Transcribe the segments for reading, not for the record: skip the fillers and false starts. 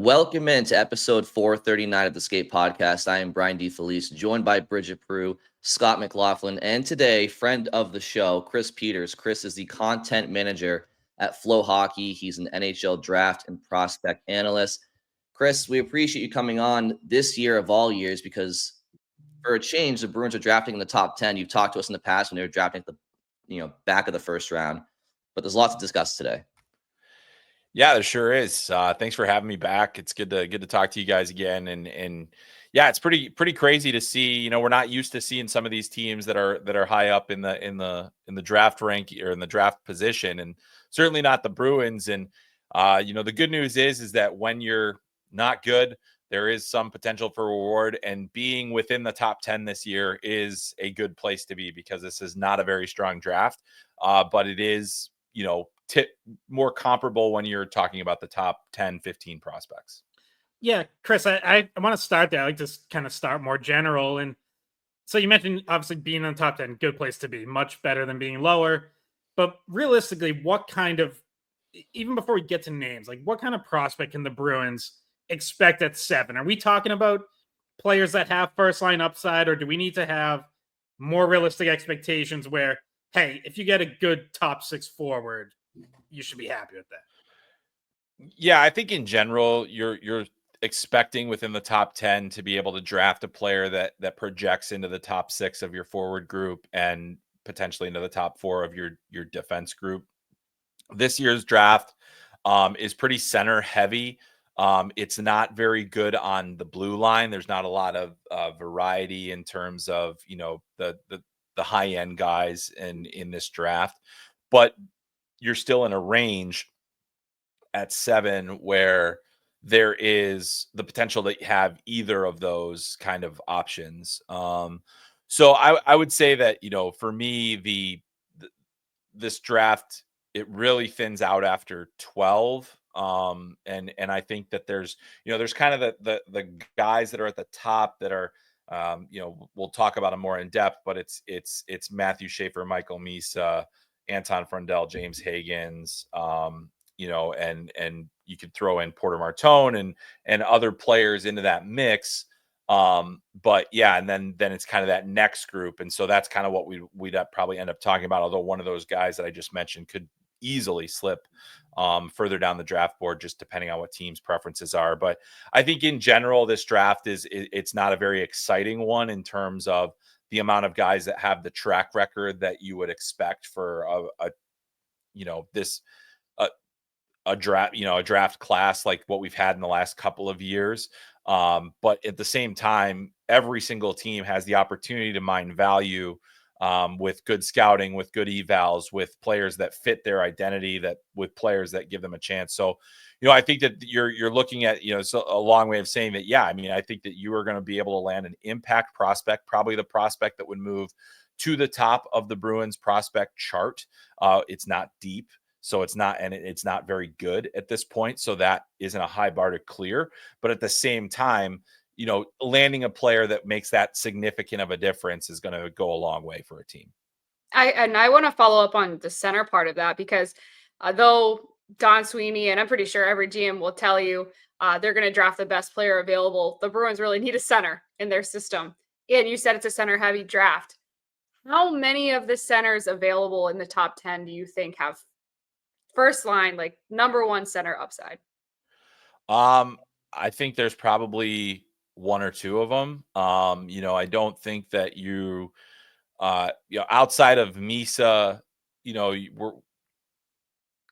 Welcome into episode 439 of the Skate Podcast. I am Brian DeFelice, joined by Bridget Prue, Scott McLaughlin, and today, friend of the show, Chris Peters. Chris is the content manager at FloHockey. He's an NHL Draft and prospect analyst. Chris, we appreciate you coming on this year of all years because for a change, the Bruins are drafting in the top 10. You've talked to us in the past when they were drafting at the back of the first round, but there's lots to discuss today. Yeah, there sure is. Thanks for having me back. It's good to talk to you guys again. And yeah, it's pretty crazy to see. We're not used to seeing some of these teams that are high up in the draft rank or in the draft position, and certainly not the Bruins. And the good news is that when you're not good, there is some potential for reward. And being within the top 10 this year is a good place to be because this is not a very strong draft, but it is more comparable when you're talking about the top 10, 15 prospects. Yeah, Chris, I want to start there. I like to kind of start more general. And so you mentioned obviously being in the top 10, good place to be, much better than being lower. But realistically, what kind of, even before we get to names, like what kind of prospect can the Bruins expect at 7? Are we talking about players that have first line upside, or do we need to have more realistic expectations where, hey, if you get a good top 6 forward, you should be happy with that? Yeah, I think in general, you're expecting within the top 10 to be able to draft a player that projects into the top 6 of your forward group and potentially into the top 4 of your defense group. This year's draft is pretty center heavy. It's not very good on the blue line. There's not a lot of variety in terms of the high end guys in this draft, but you're still in a range at 7 where there is the potential that you have either of those kind of options. So I would say that, for me, this draft, it really thins out after 12. And I think that there's kind of the guys that are at the top that are, we'll talk about them more in depth, but it's Matthew Schaefer, Michael Misa, Anton Frondell, James Higgins, and you could throw in Porter Martone and other players into that mix. But yeah, and then it's kind of that next group. And so that's kind of what we'd probably end up talking about. Although one of those guys that I just mentioned could easily slip further down the draft board, just depending on what teams' preferences are. But I think in general, this draft it's not a very exciting one in terms of the amount of guys that have the track record that you would expect for a draft class like what we've had in the last couple of years. But at the same time, every single team has the opportunity to mine value with good scouting, with good evals, with players that fit their identity, with players that give them a chance. So, I think that you're looking at, so a long way of saying that. Yeah, I mean, I think that you are going to be able to land an impact prospect, probably the prospect that would move to the top of the Bruins prospect chart. It's not deep. So it's not very good at this point. So that isn't a high bar to clear. But at the same time, landing a player that makes that significant of a difference is going to go a long way for a team. I want to follow up on the center part of that because though Don Sweeney, and I'm pretty sure every GM will tell you they're going to draft the best player available, the Bruins really need a center in their system. And you said it's a center heavy draft. How many of the centers available in the top 10 do you think have first line, like number one center upside? I think there's probably one or two of them. I don't think that outside of Misa,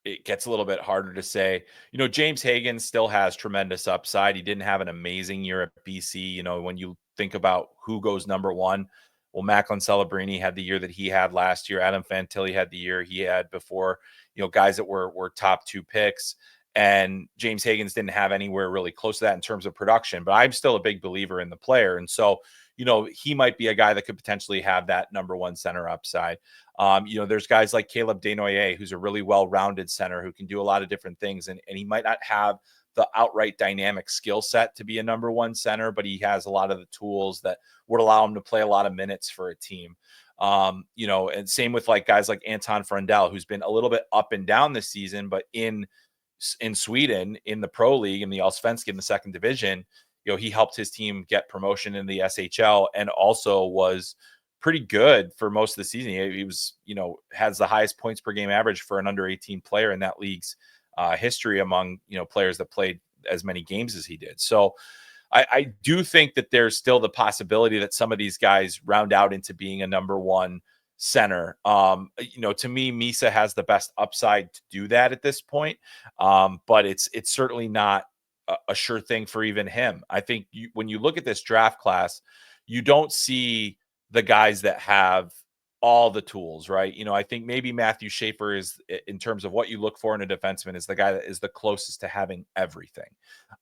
it gets a little bit harder to say. James Higgins still has tremendous upside. He didn't have an amazing year at BC. When you think about who goes number one, well, Macklin Celebrini had the year that he had last year. Adam Fantilli had the year he had before. Guys that were top 2 picks. And James Higgins didn't have anywhere really close to that in terms of production. But I'm still a big believer in the player. And so, he might be a guy that could potentially have that number one center upside. There's guys like Caleb Desnoyers, who's a really well-rounded center who can do a lot of different things. And he might not have the outright dynamic skill set to be a number one center, but he has a lot of the tools that would allow him to play a lot of minutes for a team. And same with like guys like Anton Frondell, who's been a little bit up and down this season, but in in Sweden in the Pro League, in the Allsvenskan, in the second division. He helped his team get promotion in the SHL and also was pretty good for most of the season. He was, has the highest points per game average for an under 18 player in that league's history among, players that played as many games as he did. So I do think that there's still the possibility that some of these guys round out into being a number one center. To me, Misa has the best upside to do that at this point. But it's certainly not a sure thing for even him. I think when you look at this draft class, you don't see the guys that have all the tools, right? I think maybe Matthew Schaefer is, in terms of what you look for in a defenseman, is the guy that is the closest to having everything.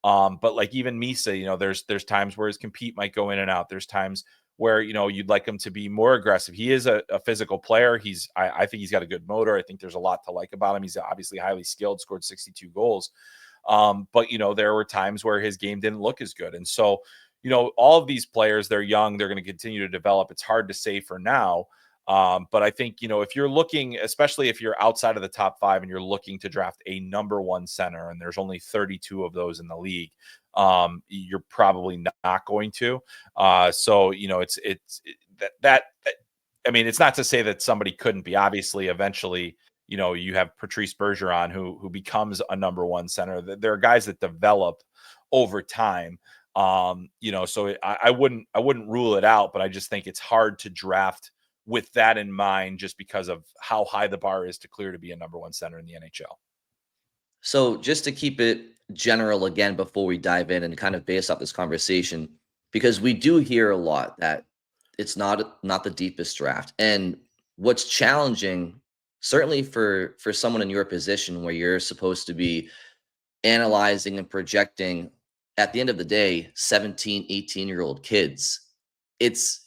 But like even Misa, there's times where his compete might go in and out. There's times where, you'd like him to be more aggressive. He is a physical player. I think he's got a good motor. I think there's a lot to like about him. He's obviously highly skilled, scored 62 goals. But there were times where his game didn't look as good. And so, all of these players, they're young, they're going to continue to develop. It's hard to say for now. But I think, if you're looking, especially if you're outside of the top 5 and you're looking to draft a number one center, and there's only 32 of those in the league, you're probably not going to. So, it's not to say that somebody couldn't be. Obviously, eventually, you have Patrice Bergeron who becomes a number one center. There are guys that develop over time. So I wouldn't rule it out, but I just think it's hard to draft with that in mind, just because of how high the bar is to clear to be a number one center in the NHL. So just to keep it general again, before we dive in and kind of base off this conversation, because we do hear a lot that it's not the deepest draft. And what's challenging, certainly for someone in your position where you're supposed to be analyzing and projecting, at the end of the day, 17, 18-year-old kids,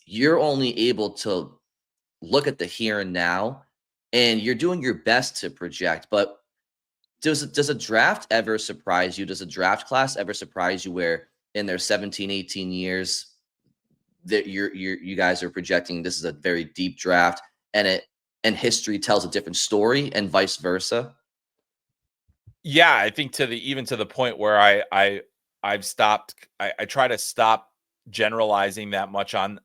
you're only able to look at the here and now, and you're doing your best to project. But does a draft ever surprise you? Does a draft class ever surprise you where in their 17, 18 years that you guys are projecting this is a very deep draft, and history tells a different story, and vice versa? Yeah, I think to the point where I've stopped. I try to stop generalizing that much on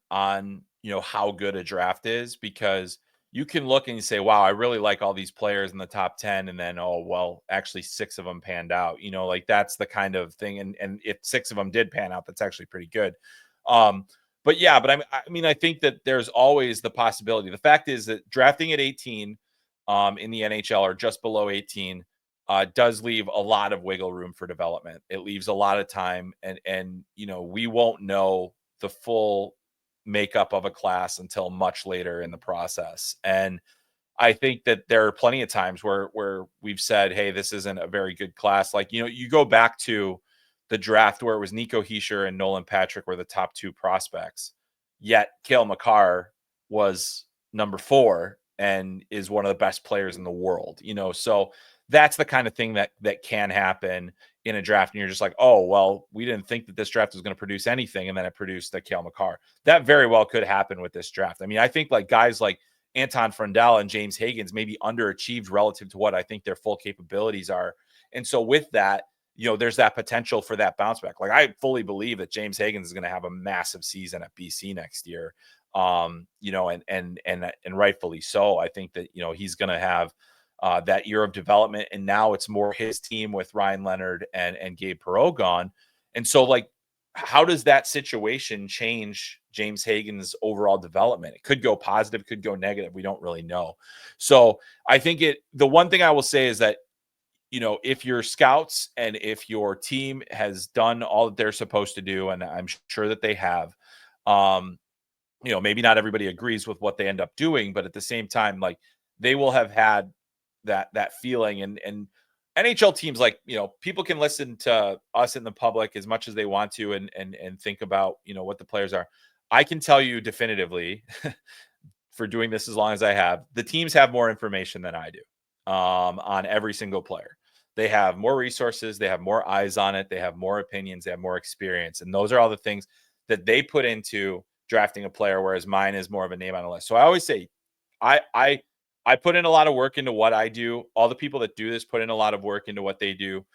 how good a draft is, because you can look and you say, wow, I really like all these players in the top 10. And then, oh, well, actually 6 of them panned out, like that's the kind of thing. And if 6 of them did pan out, that's actually pretty good. But I think that there's always the possibility. The fact is that drafting at 18 in the NHL, or just below 18, does leave a lot of wiggle room for development. It leaves a lot of time, and we won't know the full makeup of a class until much later in the process. And I think that there are plenty of times where we've said, hey, this isn't a very good class. Like, you go back to the draft where it was Nico Hischier and Nolan Patrick were the top 2 prospects, yet Cale Makar was number 4 and is one of the best players in the world. So that's the kind of thing that can happen in a draft. And you're just like, oh, well, we didn't think that this draft was going to produce anything. And then it produced the Cale Makar. That very well could happen with this draft. I mean, I think like guys like Anton Frondell and James Higgins maybe underachieved relative to what I think their full capabilities are. And so with that, there's that potential for that bounce back. Like, I fully believe that James Higgins is going to have a massive season at BC next year. And rightfully so. I think that, he's going to have that year of development, and now it's more his team with Ryan Leonard and Gabe Perreault gone. And so, like, how does that situation change James Higgins' overall development? It could go positive, could go negative. We don't really know. So I think the one thing I will say is that, if your scouts and if your team has done all that they're supposed to do, and I'm sure that they have, maybe not everybody agrees with what they end up doing, but at the same time, like, they will have had that feeling. And NHL teams, like, people can listen to us in the public as much as they want to and think about, what the players are. I can tell you definitively for doing this as long as I have, the teams have more information than I do on every single player. They have more resources, they have more eyes on it, they have more opinions, they have more experience. And those are all the things that they put into drafting a player, whereas mine is more of a name on a list. So I always say, I I put in a lot of work into what I do. All the people that do this put in a lot of work into what they do.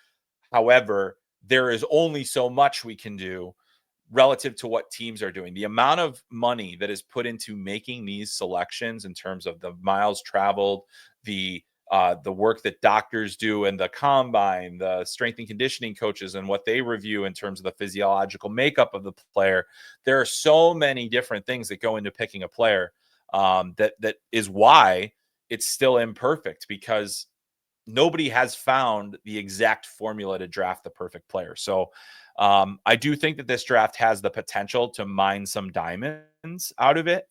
However, there is only so much we can do relative to what teams are doing. The amount of money that is put into making these selections in terms of the miles traveled, the work that doctors do and the combine, the strength and conditioning coaches and what they review in terms of the physiological makeup of the player. There are so many different things that go into picking a player, that is why it's still imperfect, because nobody has found the exact formula to draft the perfect player. So I do think that this draft has the potential to mine some diamonds out of it,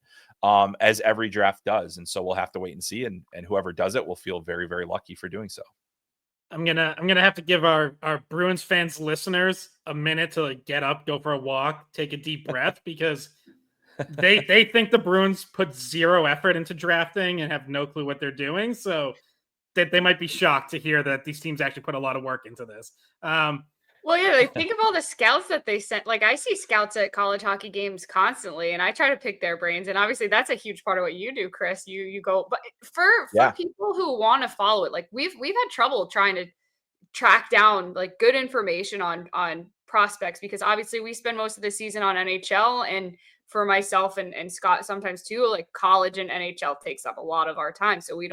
as every draft does. And so we'll have to wait and see. And whoever does it will feel very, very lucky for doing so. I'm gonna have to give our Bruins fans listeners a minute to like get up, go for a walk, take a deep breath, because they think the Bruins put zero effort into drafting and have no clue what they're doing. So that they might be shocked to hear that these teams actually put a lot of work into this. Well, yeah, like think of all the scouts that they sent. Like I see scouts at college hockey games constantly, and I try to pick their brains. And obviously, that's a huge part of what you do, Chris. You go, but for people who want to follow it, like we've had trouble trying to track down like good information on prospects, because obviously we spend most of the season on NHL, and for myself and Scott sometimes too, like college and NHL takes up a lot of our time, so we've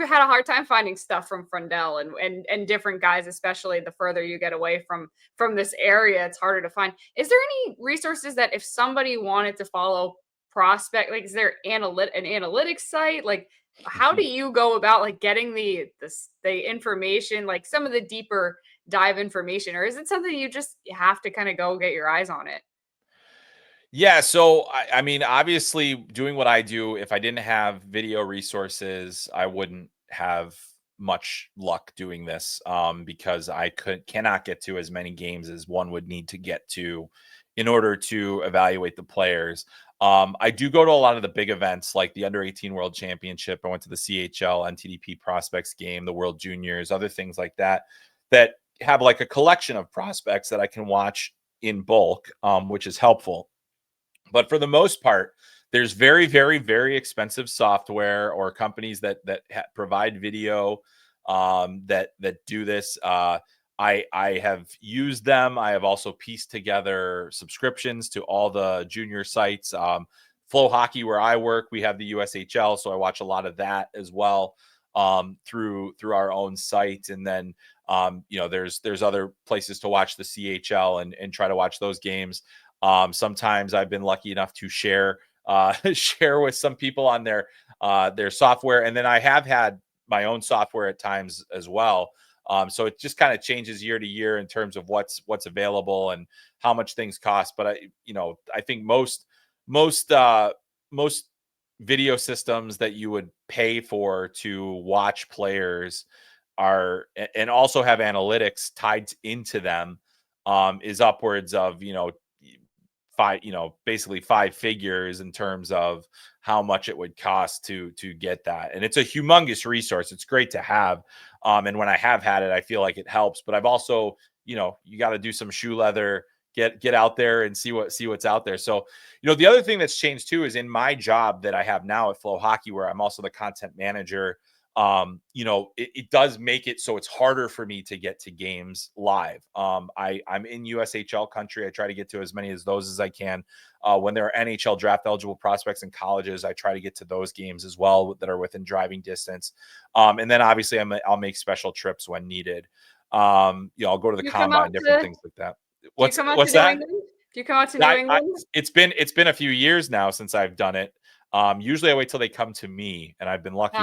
had a hard time finding stuff from Frondell and different guys, especially the further you get away from this area, it's harder to find. Is there any resources that if somebody wanted to follow prospect, like is there an analytics site? Like how do you go about like getting the information, like some of the deeper dive information, or is it something you just have to kind of go get your eyes on it? Yeah, so I mean, obviously, doing what I do, if I didn't have video resources, I wouldn't have much luck doing this, because I cannot get to as many games as one would need to get to in order to evaluate the players. I do go to a lot of the big events, like the Under-18 World Championship. I went to the CHL NTDP Prospects game, the World Juniors, other things like that, that have like a collection of prospects that I can watch in bulk, which is helpful. But for the most part, there's very, very, very expensive software or companies that provide video, that do this. I have used them. I have also pieced together subscriptions to all the junior sites. FloHockey, where I work, we have the USHL, so I watch a lot of that as well, through our own site. And then there's other places to watch the CHL and try to watch those games. Sometimes I've been lucky enough to share with some people on their software, and then I have had my own software at times as well. So it just kind of changes year to year in terms of what's available and how much things cost. But I think most video systems that you would pay for to watch players are, and also have analytics tied into them, is upwards of basically five figures in terms of how much it would cost to get that. And it's a humongous resource. It's great to have. And when I have had it, I feel like it helps, but I've also, you got to do some shoe leather, get out there and see what's out there. So, the other thing that's changed too is in my job that I have now at FloHockey, where I'm also the content manager. It does make it so it's harder for me to get to games live. I'm in USHL country. I try to get to as many of those as I can. When there are NHL draft eligible prospects in colleges, I try to get to those games as well that are within driving distance. And then obviously I'll make special trips when needed. I'll go to the combine, different things like that. What's that? Do you come out to New England? It's been a few years now since I've done it. Usually I wait till they come to me, and I've been lucky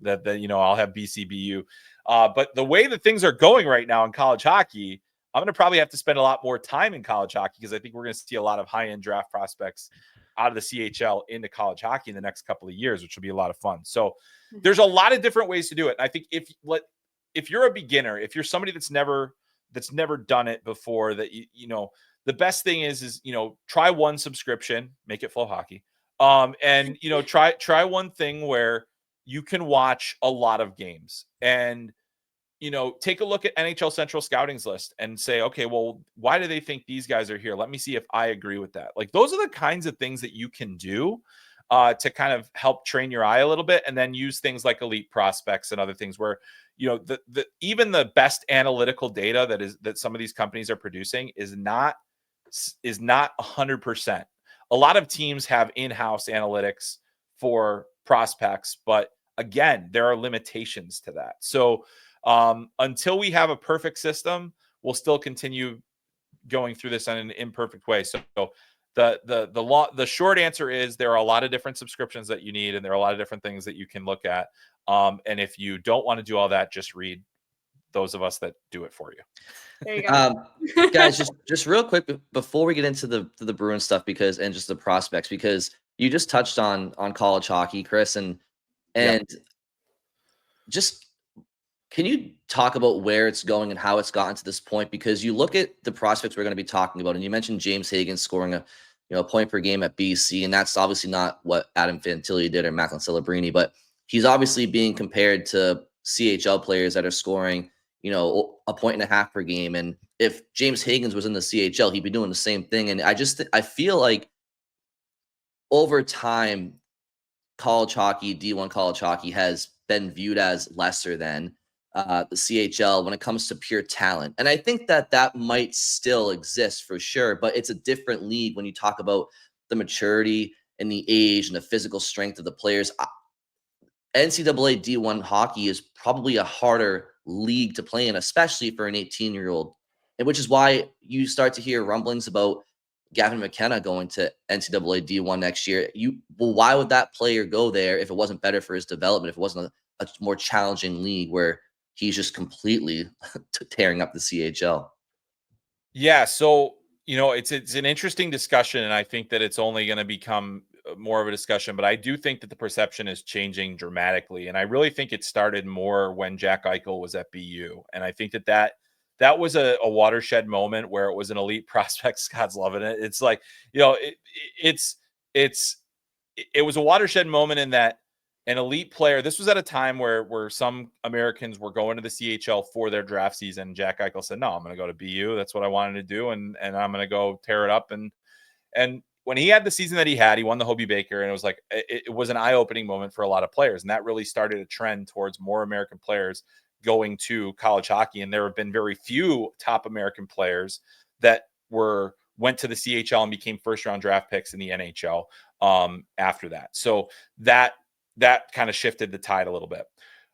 that I'll have BCBU. But the way that things are going right now in college hockey, I'm going to probably have to spend a lot more time in college hockey, because I think we're going to see a lot of high-end draft prospects out of the CHL into college hockey in the next couple of years, which will be a lot of fun. So there's a lot of different ways to do it. And I think if you're a beginner, if you're somebody that's never done it before, that the best thing is try one subscription, make it FloHockey. And try one thing where you can watch a lot of games, and take a look at NHL Central Scouting's list and say, okay, well, why do they think these guys are here? Let me see if I agree with that. Like, those are the kinds of things that you can do, to kind of help train your eye a little bit, and then use things like elite prospects and other things where, even the best analytical data that some of these companies are producing is not 100%. A lot of teams have in-house analytics for prospects, but again, there are limitations to that. So until we have a perfect system, we'll still continue going through this in an imperfect way. So the short answer is there are a lot of different subscriptions that you need, and there are a lot of different things that you can look at. And if you don't want to do all that, just read those of us that do it for you. There you go. Guys, just real quick before we get into the Bruins stuff, and just the prospects, because you just touched on college hockey, Chris, and just can you talk about where it's going and how it's gotten to this point? Because you look at the prospects we're going to be talking about, and you mentioned James Higgins scoring a point per game at BC, and that's obviously not what Adam Fantilli did or Macklin Celebrini, but he's obviously being compared to CHL players that are scoring, a point and a half per game. And if James Higgins was in the CHL, he'd be doing the same thing. And I feel like over time, college hockey, D1 college hockey has been viewed as lesser than the CHL when it comes to pure talent. And I think that might still exist for sure, but it's a different league when you talk about the maturity and the age and the physical strength of the players. NCAA D1 hockey is probably a harder league to play in, especially for an 18-year-old, and which is why you start to hear rumblings about Gavin McKenna going to NCAA D1 next year. Why would that player go there if it wasn't better for his development, if it wasn't a more challenging league where he's just completely tearing up the CHL? Yeah, so it's an interesting discussion, and I think that it's only going to become more of a discussion. But I do think that the perception is changing dramatically, and I really think it started more when Jack Eichel was at BU, and I think that was a watershed moment where it was an elite prospect. Scott's loving it. It's like, it was a watershed moment in that an elite player. This was at a time where some Americans were going to the CHL for their draft season. Jack Eichel said, "No, I'm going to go to BU. That's what I wanted to do, and I'm going to go tear it up." And when he had the season that he had, he won the Hobey Baker, and it was like it was an eye-opening moment for a lot of players, and that really started a trend towards more American players going to college hockey. And there have been very few top American players that went to the CHL and became first-round draft picks in the NHL after that. So that kind of shifted the tide a little bit.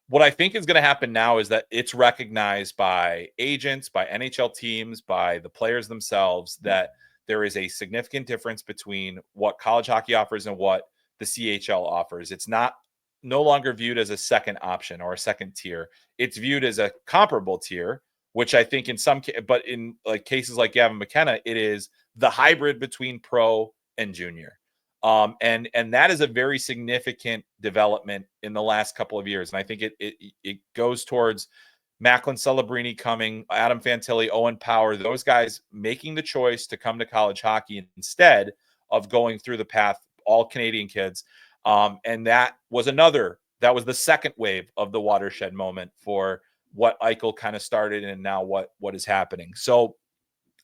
What I think is going to happen now is that it's recognized by agents, by NHL teams, by the players themselves, that there is a significant difference between what college hockey offers and what the CHL offers. It's no longer viewed as a second option or a second tier. It's viewed as a comparable tier, which I think but in like cases like Gavin McKenna, it is the hybrid between pro and junior. And that is a very significant development in the last couple of years. And I think it goes towards Macklin Celebrini coming, Adam Fantilli, Owen Power, those guys making the choice to come to college hockey instead of going through the path, all Canadian kids. And that was the second wave of the watershed moment for what Eichel kind of started and now what is happening. So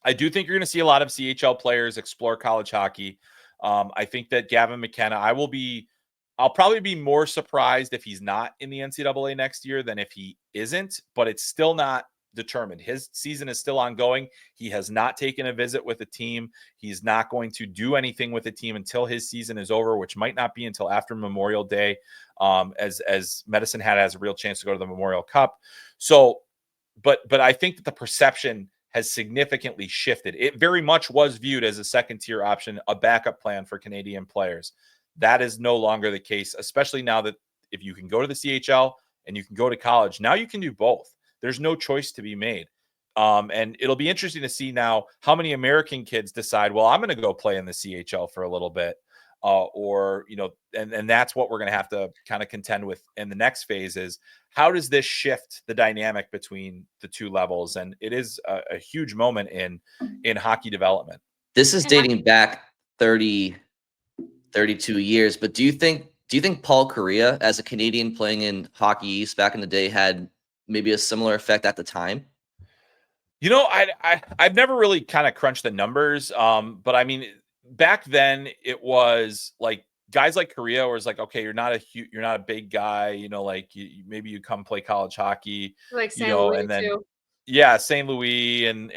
I do think you're going to see a lot of CHL players explore college hockey. I think that Gavin McKenna, I'll probably be more surprised if he's not in the NCAA next year than if he isn't, but it's still not determined. His season is still ongoing. He has not taken a visit with the team. He's not going to do anything with the team until his season is over, which might not be until after Memorial Day, as Medicine Hat has a real chance to go to the Memorial Cup. So, but I think that the perception has significantly shifted. It very much was viewed as a second tier option, a backup plan for Canadian players. That is no longer the case, especially now that if you can go to the CHL and you can go to college, now you can do both. There's no choice to be made. And it'll be interesting to see now how many American kids decide, well, I'm going to go play in the CHL for a little bit. And that's what we're going to have to kind of contend with in the next phase is how does this shift the dynamic between the two levels? And it is a huge moment in hockey development. This is dating back 32 years, but do you think Paul Kariya, as a Canadian playing in Hockey East back in the day, had maybe a similar effect at the time? I've never really kind of crunched the numbers. But I mean, back then it was like guys like Korea, where it's like, okay, you're not a big guy, like maybe you come play college hockey, Like St. Louis and then too. St. Louis and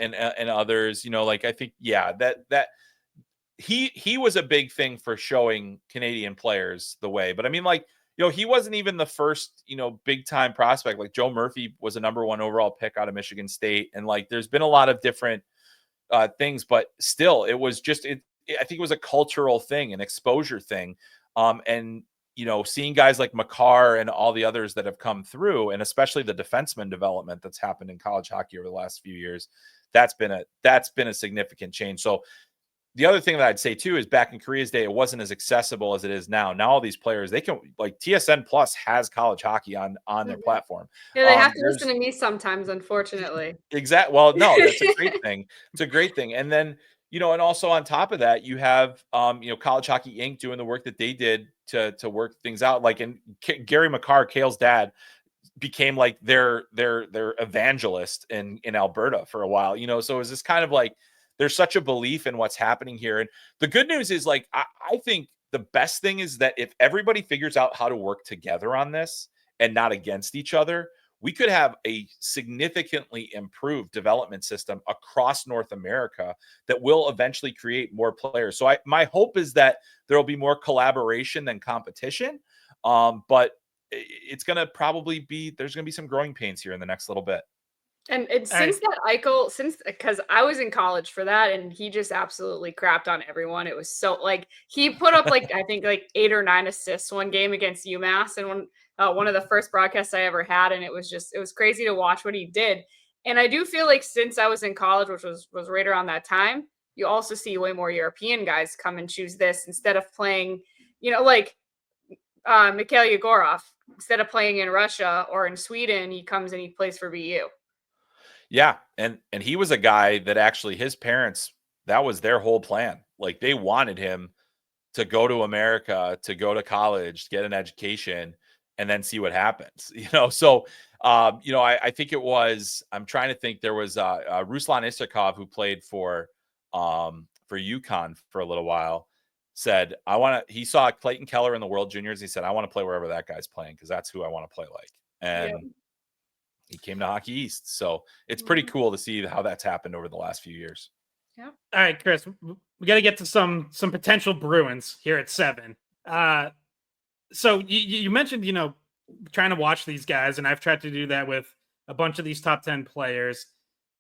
others, like I think that he was a big thing for showing Canadian players the way. But I mean, like, he wasn't even the first, big time prospect. Like Joe Murphy was a number 1 overall pick out of Michigan State, and like there's been a lot of different things, but still, it was just I think it was a cultural thing, an exposure thing, and seeing guys like Makar and all the others that have come through, and especially the defenseman development that's happened in college hockey over the last few years, that's been a significant change. So the other thing that I'd say too is back in Korea's day, it wasn't as accessible as it is now. Now all these players, they can, like, TSN Plus has college hockey on their platform. Yeah, they have to listen to me sometimes, unfortunately. Exactly. Well, no, that's a great thing. It's a great thing. And then, and also on top of that, you have, College Hockey Inc. doing the work that they did to work things out. Like, in Gary Makar, Kale's dad, became like their evangelist in Alberta for a while, so it's this kind of like, there's such a belief in what's happening here. And the good news is, like, I think the best thing is that if everybody figures out how to work together on this and not against each other, we could have a significantly improved development system across North America that will eventually create more players. So my hope is that there will be more collaboration than competition. But it's going to there's going to be some growing pains here in the next little bit. And since that Eichel, because I was in college for that, and he just absolutely crapped on everyone. It was so, like, he put up like I think like 8 or 9 assists one game against UMass, and one of the first broadcasts I ever had, and it was crazy to watch what he did. And I do feel like since I was in college, which was right around that time, you also see way more European guys come and choose this instead of playing, like Mikhail Yegorov. Instead of playing in Russia or in Sweden, he comes and he plays for BU. Yeah. And he was a guy that actually his parents, that was their whole plan. Like, they wanted him to go to America, to go to college, get an education, and then see what happens, So, I think it was, I'm trying to think, there was Ruslan Isakov, who played for UConn for a little while, said, he saw Clayton Keller in the World Juniors. He said, I want to play wherever that guy's playing, because that's who I want to play like. And he came to Hockey East. So it's pretty cool to see how that's happened over the last few years. Yeah. All right, Chris, we got to get to some potential Bruins here at 7. So you mentioned, trying to watch these guys, and I've tried to do that with a bunch of these top 10 players.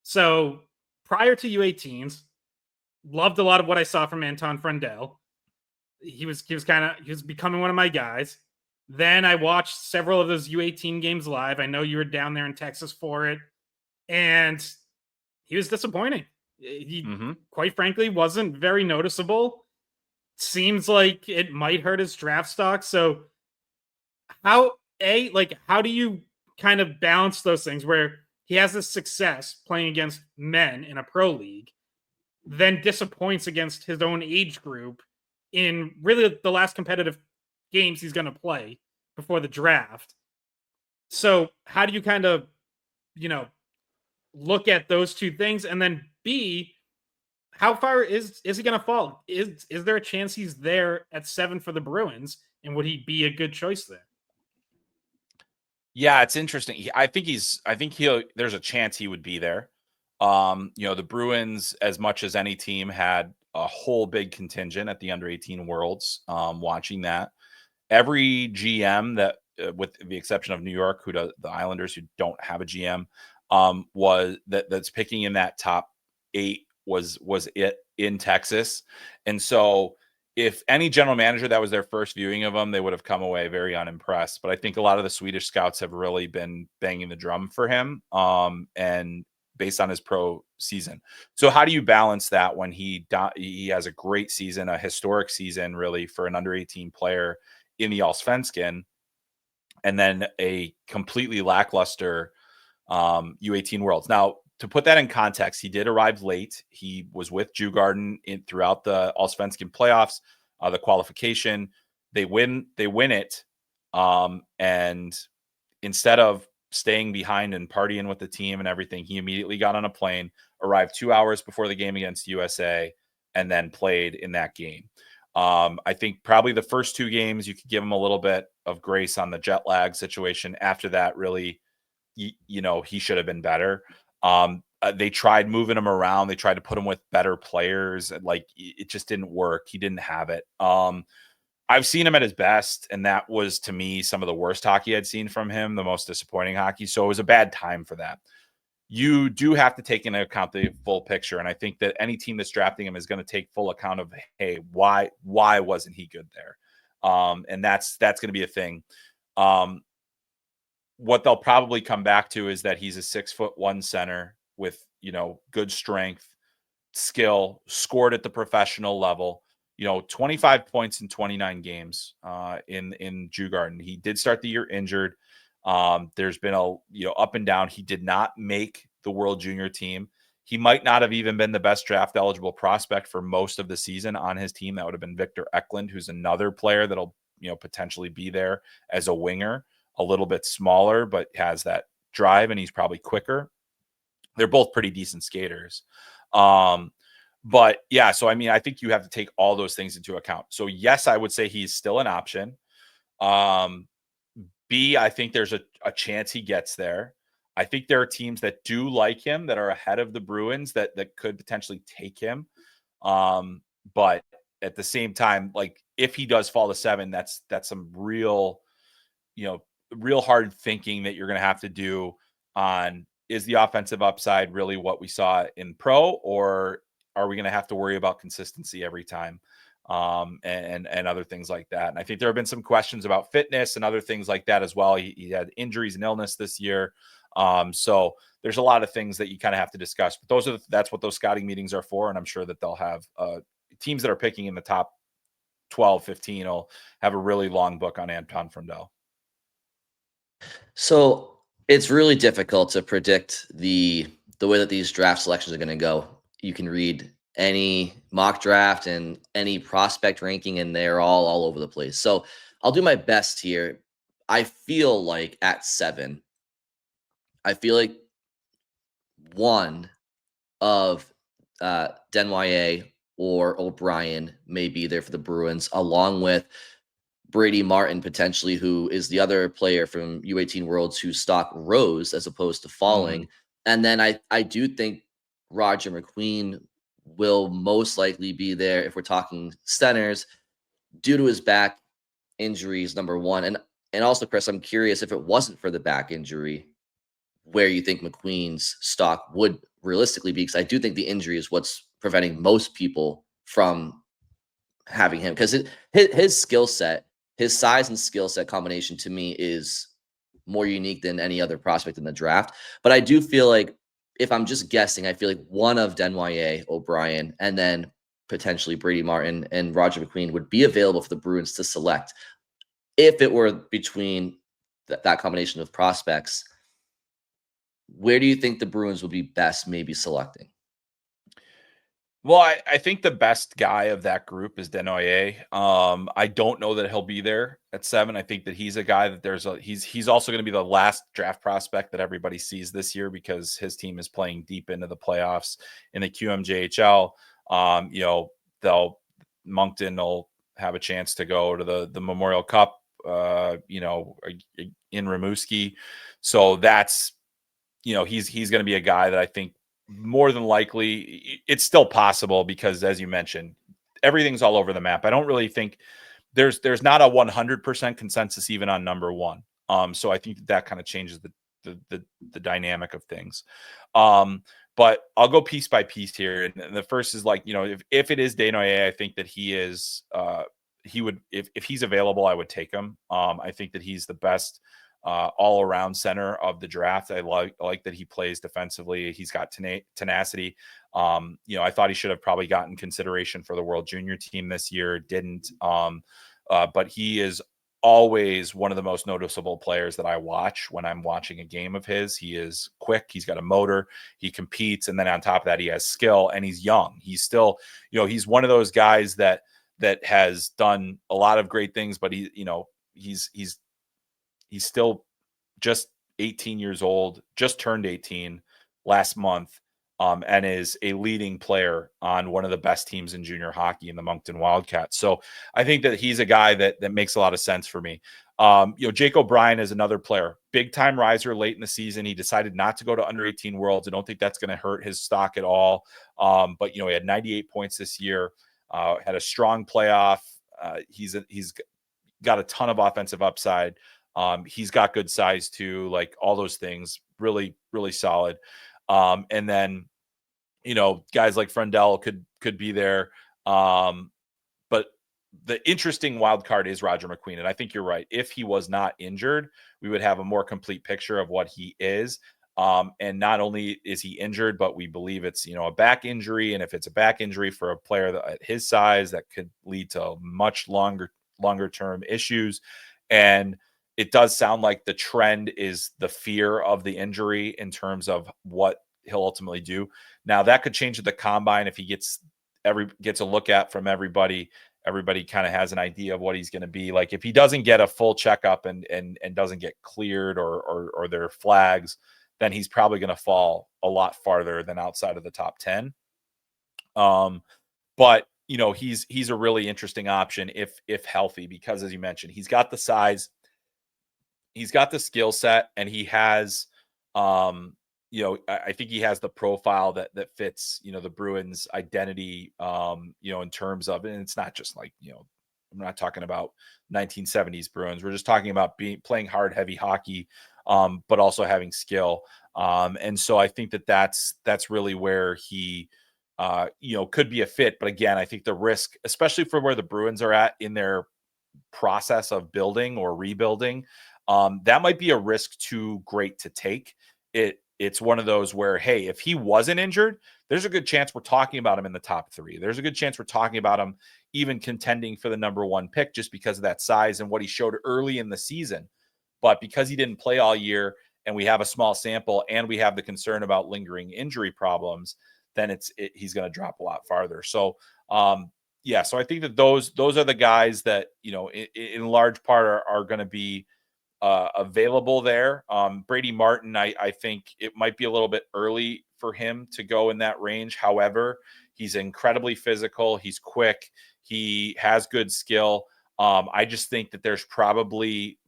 So prior to U18s, loved a lot of what I saw from Anton Frondell. He was becoming one of my guys. Then I watched several of those U18 games live. I know you were down there in Texas for it, and he was disappointing. He, quite frankly, wasn't very noticeable. Seems like it might hurt his draft stock. So how do you kind of balance those things where he has this success playing against men in a pro league, then disappoints against his own age group in really the last competitive games he's going to play before the draft? So how do you kind of, look at those two things? And then B, how far is he going to fall? Is there a chance he's there at 7 for the Bruins? And would he be a good choice there? Yeah, it's interesting. I think there's a chance he would be there. The Bruins, as much as any team, had a whole big contingent at the under 18 Worlds, watching that. Every GM that, with the exception of New York, the Islanders, who don't have a GM, that's picking in that top 8 was it in Texas. And so if any general manager that was their first viewing of him, they would have come away very unimpressed. But I think a lot of the Swedish scouts have really been banging the drum for him, and based on his pro season. So how do you balance that when he has a great season, a historic season, really, for an under 18 player in the Allsvenskan, and then a completely lackluster U18 Worlds? Now, to put that in context, he did arrive late. He was with Djurgården throughout the Allsvenskan playoffs, the qualification. They win it, and instead of staying behind and partying with the team and everything, he immediately got on a plane, arrived 2 hours before the game against USA, and then played in that game. I think probably the first 2 games you could give him a little bit of grace on the jet lag situation. After that, really, he should have been better. They tried moving him around. They tried to put him with better players. Like, it just didn't work. He didn't have it. I've seen him at his best, and that was, to me, some of the worst hockey I'd seen from him, the most disappointing hockey. So it was a bad time for that. You do have to take into account the full picture, and I think that any team that's drafting him is going to take full account of, hey, why wasn't he good there? And that's going to be a thing. What they'll probably come back to is that he's a 6'1" center with, good strength, skill, scored at the professional level. 25 points in 29 games in Djurgården. He did start the year injured. There's been up and down. He did not make the World Junior team. He might not have even been the best draft eligible prospect for most of the season on his team. That would have been Victor Eklund, who's another player that'll potentially be there as a winger, a little bit smaller, but has that drive, and he's probably quicker. They're both pretty decent skaters. But yeah, so I think you have to take all those things into account. So yes, I would say he's still an option. B, I think there's a chance he gets there. I think there are teams that do like him, that are ahead of the Bruins, that could potentially take him. But at the same time, like, if he does fall to 7, that's some real hard thinking that you're going to have to do on, is the offensive upside really what we saw in pro, or are we going to have to worry about consistency every time? And other things like that. And I think there have been some questions about fitness and other things like that as well. He had injuries and illness this year. So there's a lot of things that you kind of have to discuss, but that's what those scouting meetings are for. And I'm sure that they'll have teams that are picking in the top 12, 15 will have a really long book on Anton Frondell. So it's really difficult to predict the way that these draft selections are going to go. You can read any mock draft and any prospect ranking, and they're all over the place. So I'll do my best here. I feel like at 7, I feel like one of Desnoyers or O'Brien may be there for the Bruins, along with Brady Martin, potentially, who is the other player from U18 Worlds whose stock rose as opposed to falling. And then I do think Roger McQueen will most likely be there if we're talking centers due to his back injuries, number one. And also, Chris, I'm curious, if it wasn't for the back injury, where you think McQueen's stock would realistically be, because I do think the injury is what's preventing most people from having him, because his skill set, his size and skill set combination, to me, is more unique than any other prospect in the draft. But I do feel like, if I'm just guessing, I feel like one of Desnoyers, O'Brien, and then potentially Brady Martin and Roger McQueen would be available for the Bruins to select if it were between that combination of prospects. Where do you think the Bruins would be best maybe selecting? Well, I think the best guy of that group is Desnoyers. I don't know that he'll be there at 7. I think that he's a guy that he's also going to be the last draft prospect that everybody sees this year, because his team is playing deep into the playoffs in the QMJHL. Moncton will have a chance to go to the Memorial Cup, in Rimouski. So that's, he's going to be a guy that I think more than likely it's still possible, because, as you mentioned, everything's all over the map. I don't really think there's not a 100% consensus even on number 1. So I think that kind of changes the dynamic of things. But I'll go piece by piece here. And the first is, like, if it is Desnoyers, I think that he is, he would, if he's available, I would take him. I think that he's the best all-around center of the draft. I like that he plays defensively. He's got tenacity. I thought he should have probably gotten consideration for the World Junior team this year. Didn't. But he is always one of the most noticeable players that I watch when I'm watching a game of his. He is quick. He's got a motor. He competes. And then on top of that, he has skill, and he's young. He's still, he's one of those guys that has done a lot of great things, but he's still just 18 years old, just turned 18 last month. and is a leading player on one of the best teams in junior hockey in the Moncton Wildcats. So I think that he's a guy that makes a lot of sense for me. Jake O'Brien is another player, big time riser late in the season. He decided not to go to under 18 Worlds. I don't think that's going to hurt his stock at all. But he had 98 points this year, had a strong playoff. He's got a ton of offensive upside. He's got good size too, like all those things, really, really solid. And then, guys like Frondell could be there. But the interesting wild card is Roger McQueen. And I think you're right. If he was not injured, we would have a more complete picture of what he is. And not only is he injured, but we believe it's, a back injury. And if it's a back injury for a player at his size, that could lead to much longer term issues. And it does sound like the trend is the fear of the injury in terms of what he'll ultimately do. Now that could change at the combine if he gets a look at from everybody kind of has an idea of what he's going to be like. If he doesn't get a full checkup and doesn't get cleared or there are flags, then he's probably going to fall a lot farther than outside of the top 10. But he's a really interesting option if healthy, because as you mentioned, he's got the size, he's got the skill set, and he has I think he has the profile that fits, the Bruins identity, in terms of, and it's not just like, I'm not talking about 1970s Bruins. We're just talking about playing hard, heavy hockey, but also having skill. And so I think that's really where he, could be a fit. But again, I think the risk, especially for where the Bruins are at in their process of building or rebuilding, that might be a risk too great to take. It's one of those where, hey, if he wasn't injured, there's a good chance we're talking about him in the top 3. There's a good chance we're talking about him even contending for the number 1 pick just because of that size and what he showed early in the season. But because he didn't play all year and we have a small sample and we have the concern about lingering injury problems, then he's going to drop a lot farther. So, so I think that those are the guys that, in large part are going to be available there. Brady Martin, I think it might be a little bit early for him to go in that range. However, he's incredibly physical. He's quick. He has good skill. I just think that there's probably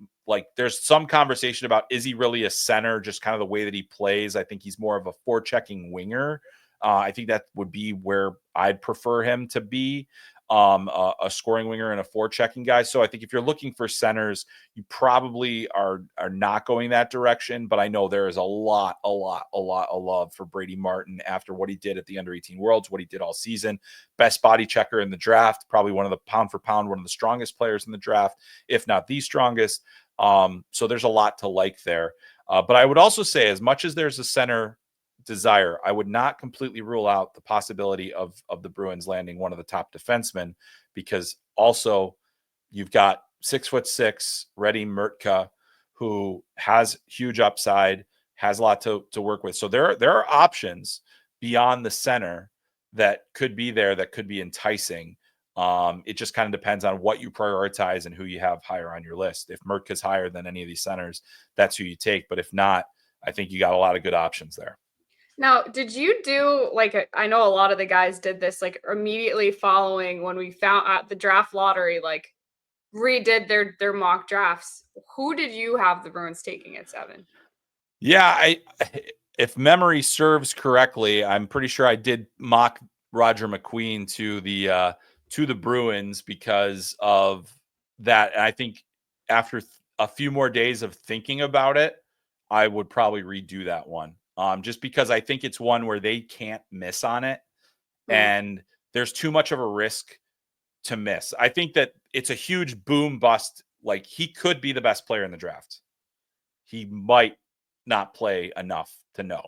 there's some conversation about, is he really a center? Just kind of the way that he plays. I think he's more of a forechecking winger. I think that would be where I'd prefer him to be. A scoring winger and a forechecking guy. So I think if you're looking for centers, you probably are not going that direction. But I know there is a lot of love for Brady Martin after what he did at the under 18 Worlds, what he did all season. Best body checker in the draft, probably one of the pound for pound, one of the strongest players in the draft, if not the strongest. So there's a lot to like there. But I would also say, as much as there's a center desire, I would not completely rule out the possibility of the Bruins landing one of the top defensemen, because also you've got 6'6" Reddy Murtka, who has huge upside, has a lot to work with. So there are options beyond the center that could be there, that could be enticing. It just kind of depends on what you prioritize and who you have higher on your list. If Murtka's higher than any of these centers, that's who you take. But if not, I think you got a lot of good options there. Now, did you do I know a lot of the guys did this immediately following when we found out the draft lottery, redid their mock drafts. Who did you have the Bruins taking at 7? Yeah, if memory serves correctly, I'm pretty sure I did mock Roger McQueen to the Bruins because of that. And I think after a few more days of thinking about it, I would probably redo that one. Just because I think it's one where they can't miss on it, and there's too much of a risk to miss. I think that it's a huge boom bust. He could be the best player in the draft. He might not play enough to know,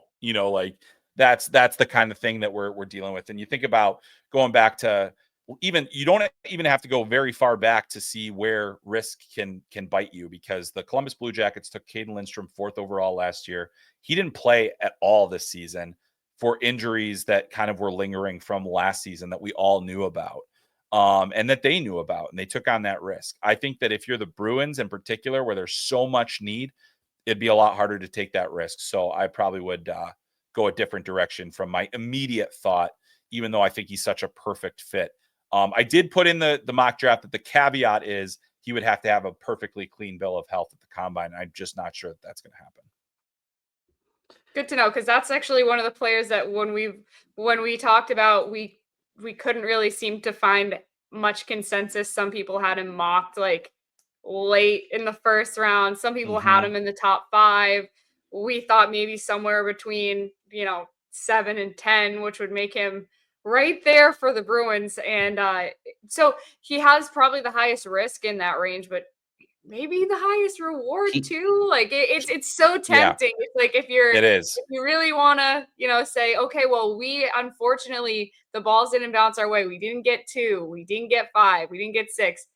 that's the kind of thing that we're dealing with. And you think about going back to you don't even have to go very far back to see where risk can bite you, because the Columbus Blue Jackets took Caden Lindstrom 4th overall last year. He didn't play at all this season for injuries that kind of were lingering from last season that we all knew about, and that they knew about, and they took on that risk. I think that if you're the Bruins in particular, where there's so much need, it'd be a lot harder to take that risk. So I probably would go go a different direction from my immediate thought, even though I think he's such a perfect fit. I did put in the mock draft that the caveat is he would have to have a perfectly clean bill of health at the combine. I'm just not sure that that's going to happen. Good to know, because that's actually one of the players that when we talked about, we couldn't really seem to find much consensus. Some people had him mocked like late in the first round. Some people had him in the top 5. We thought maybe somewhere between 7 and 10, which would make him right there for the Bruins. And so he has probably the highest risk in that range, but maybe the highest reward too. Like it's so tempting. Yeah, it's like if you really want to, say, okay, well, we unfortunately the balls didn't bounce our way. We didn't get 2, we didn't get 5, we didn't get 6.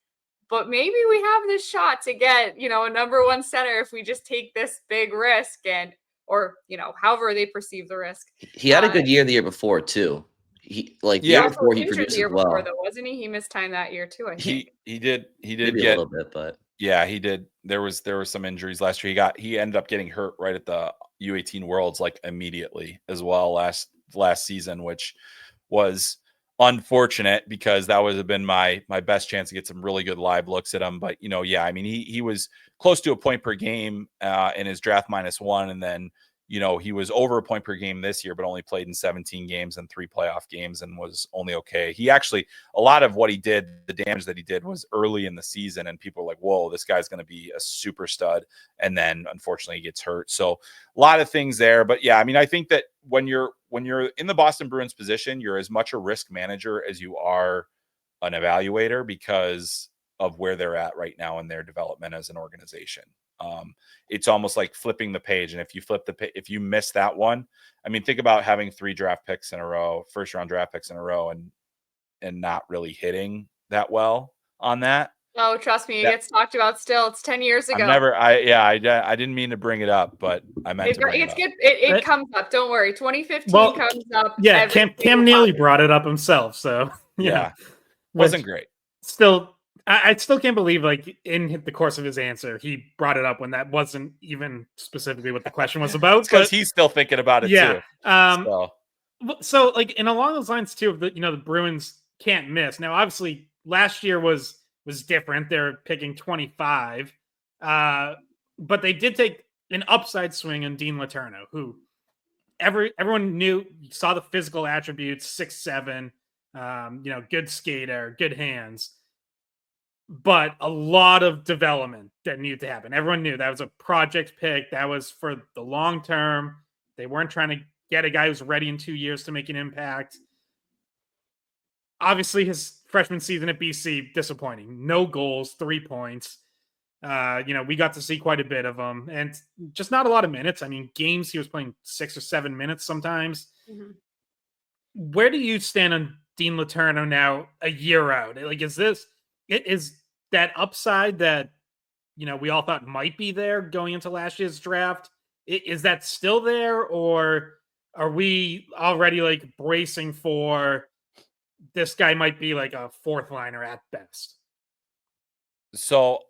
But maybe we have this shot to get, a number 1 center if we just take this big risk or however they perceve the risk. He had a good year the year before too. He the year before he produced as well. Before, though, wasn't he? He missed time that year too. I think he did maybe get a little bit, but yeah, he did. There was some injuries last year. He ended up getting hurt right at the U18 Worlds, like immediately as well last season, which was unfortunate because that would have been my best chance to get some really good live looks at him. But I mean, he was close to a point per game in his draft -1, and then he was over a point per game this year, but only played in 17 games and 3 playoff games and was only okay. He actually, a lot of what he did, the damage that he did was early in the season, and people were like, whoa, this guy's going to be a super stud. And then unfortunately he gets hurt. So a lot of things there, but yeah, I mean, I think that when you're in the Boston Bruins position, you're as much a risk manager as you are an evaluator because of where they're at right now in their development as an organization. It's almost like flipping the page. And if you if you miss that one, I mean, think about having 3 draft picks in a row, first round draft picks in a row and not really hitting that well on that. Oh, trust me, it gets talked about still. It's 10 years ago. I didn't mean to bring it up, but I meant to bring it up. It comes up. Don't worry. 2015 comes up. Yeah, Cam Neely brought it up himself. So yeah. Wasn't great. Still, I still can't believe, like, in the course of his answer, he brought it up when that wasn't even specifically what the question was about. Because he's still thinking about it too. So, like, and along those lines too, the Bruins can't miss. Now, obviously, last year was different. They're picking 25, but they did take an upside swing on Dean Letourneau, who everyone knew, saw the physical attributes, 6'7", good skater, good hands. But a lot of development that needed to happen. Everyone knew that was a project pick. That was for the long term. They weren't trying to get a guy who's ready in 2 years to make an impact. Obviously, his freshman season at BC, disappointing. No goals, 3 points. We got to see quite a bit of him. And just not a lot of minutes. I mean, games, he was playing 6 or 7 minutes sometimes. Mm-hmm. Where do you stand on Dean Letourneau now, a year out? Like, is that upside that, we all thought might be there going into last year's draft, is that still there, or are we already like bracing for this guy might be like a 4th liner at best? So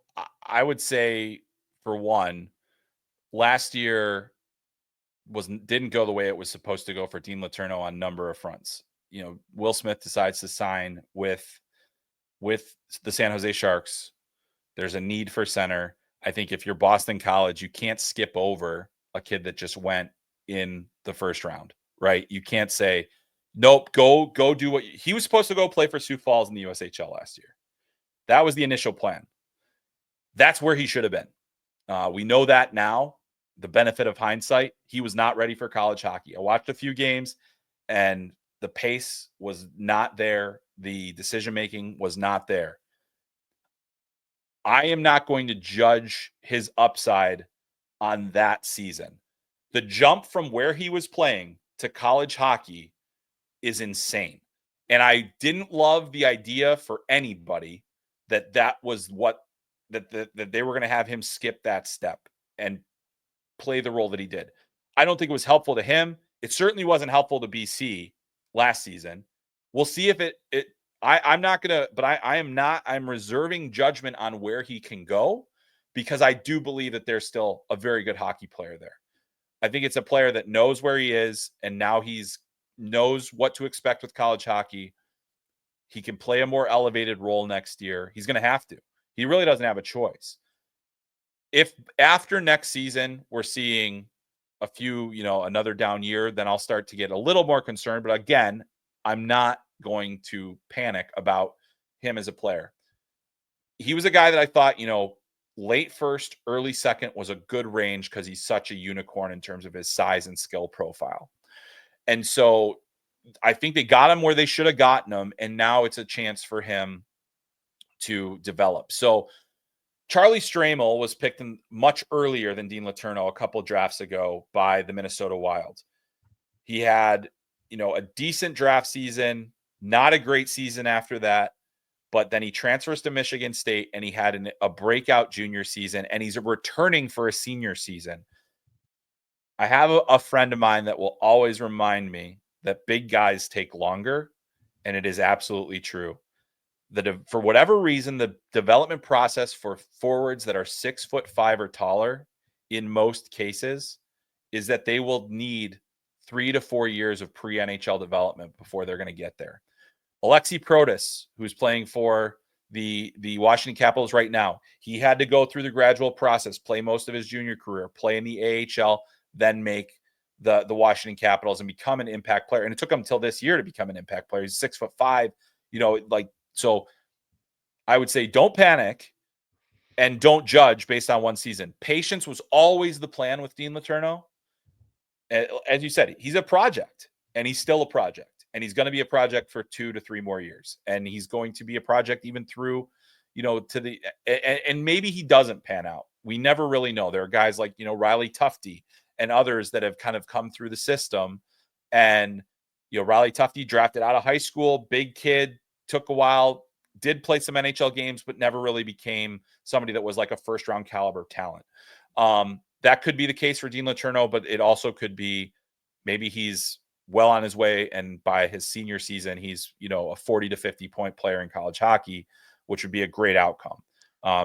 I would say, for one, last year didn't go the way it was supposed to go for Dean Letourneau on a number of fronts. Will Smith decides to sign with the San Jose Sharks. There's a need for center. I think if you're Boston College, you can't skip over a kid that just went in the first round, right? You can't say, nope, go do what he was supposed to go play for Sioux Falls in the USHL last year. That was the initial plan. That's where he should have been. We know that now, the benefit of hindsight. He was not ready for college hockey. I watched a few games and the pace was not there. The decision-making was not there. I am not going to judge his upside on that season. The jump from where he was playing to college hockey is insane. And I didn't love the idea for anybody that was that they were going to have him skip that step and play the role that he did. I don't think it was helpful to him. It certainly wasn't helpful to BC last season. We'll see if I'm not going to, but I'm reserving judgment on where he can go because I do believe that there's still a very good hockey player there. I think it's a player that knows where he is, and now knows what to expect with college hockey. He can play a more elevated role next year. He's going to have to. He really doesn't have a choice. If after next season we're seeing a few, another down year, then I'll start to get a little more concerned. But again, I'm not going to panic about him as a player. He was a guy that I thought, late first, early second was a good range because he's such a unicorn in terms of his size and skill profile. And so I think they got him where they should have gotten him. And now it's a chance for him to develop. So Charlie Stramel was picked much earlier than Dean Letourneau a couple drafts ago by the Minnesota Wild. He had, a decent draft season, not a great season after that, but then he transfers to Michigan State and he had a breakout junior season, and he's returning for a senior season. I have a friend of mine that will always remind me that big guys take longer, and it is absolutely true. For whatever reason, the development process for forwards that are 6'5" or taller, in most cases, is that they will need 3 to 4 years of pre-NHL development before they're going to get there. Alexi Protas, who's playing for the Washington Capitals right now, he had to go through the gradual process, play most of his junior career, play in the AHL, then make the Washington Capitals and become an impact player. And it took him until this year to become an impact player. He's 6'5", so I would say don't panic and don't judge based on one season. Patience was always the plan with Dean Letourneau. As you said, he's a project, and he's still a project. And he's going to be a project for 2 to 3 more years. And he's going to be a project even through, and maybe he doesn't pan out. We never really know. There are guys like, Riley Tufte and others that have kind of come through the system. And, Riley Tufte drafted out of high school, big kid, took a while, did play some NHL games, but never really became somebody that was like a first round caliber talent. That could be the case for Dean Letourneau, but it also could be maybe he's well on his way, and by his senior season, he's, a 40 to 50 point player in college hockey, which would be a great outcome.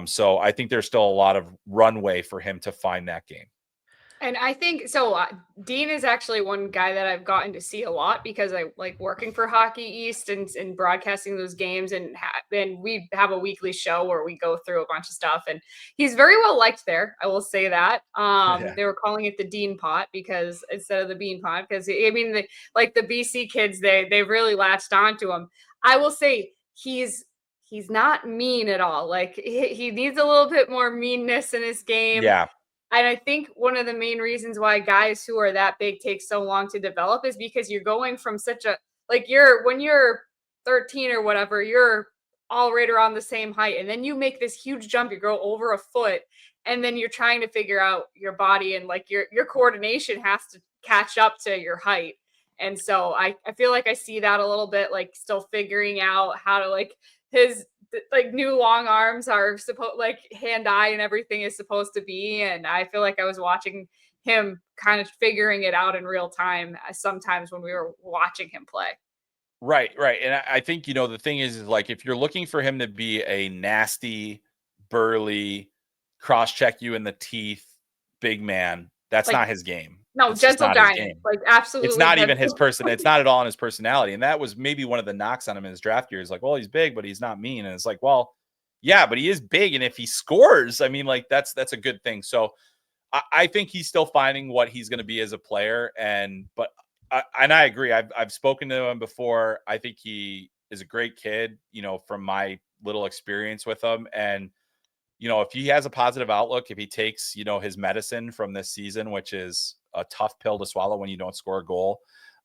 So I think there's still a lot of runway for him to find that game. And I think so. Dean is actually one guy that I've gotten to see a lot because I like working for Hockey East and broadcasting those games. And we have a weekly show where we go through a bunch of stuff. And he's very well liked there. I will say that. They were calling it the Dean Pot because instead of the Bean Pot, because the BC kids, they really latched onto him. I will say he's not mean at all. Like he needs a little bit more meanness in his game. Yeah. And I think one of the main reasons why guys who are that big take so long to develop is because you're going from when you're 13 or whatever, you're all right around the same height. And then you make this huge jump, you grow over a foot, and then you're trying to figure out your body and like your coordination has to catch up to your height. And so I feel like I see that a little bit, like still figuring out how to his new long arms are supposed hand-eye and everything is supposed to be. And I feel like I was watching him kind of figuring it out in real time sometimes when we were watching him play. Right. And I think, the thing is like, if you're looking for him to be a nasty, burly, cross-check you in the teeth, big man, that's not his game. No, it's gentle giant. Absolutely. It's not even his person. It's not at all in his personality. And that was maybe one of the knocks on him in his draft year. Is like, well, he's big, but he's not mean. And it's like, well, yeah, but he is big. And if he scores, that's a good thing. So I think he's still finding what he's going to be as a player. And I agree. I've spoken to him before. I think he is a great kid, from my little experience with him. And, if he has a positive outlook, if he takes, his medicine from this season, which is a tough pill to swallow when you don't score a goal,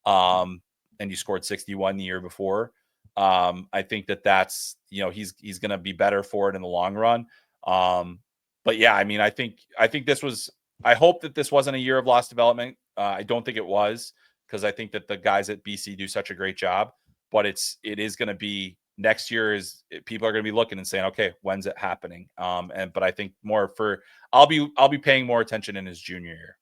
and you scored 61 the year before, I think that's, he's going to be better for it in the long run. But yeah, I think I hope that this wasn't a year of lost development. I don't think it was, because I think that the guys at BC do such a great job, but it is going to be next year. People are going to be looking and saying, okay, when's it happening? But I think I'll be paying more attention in his junior year.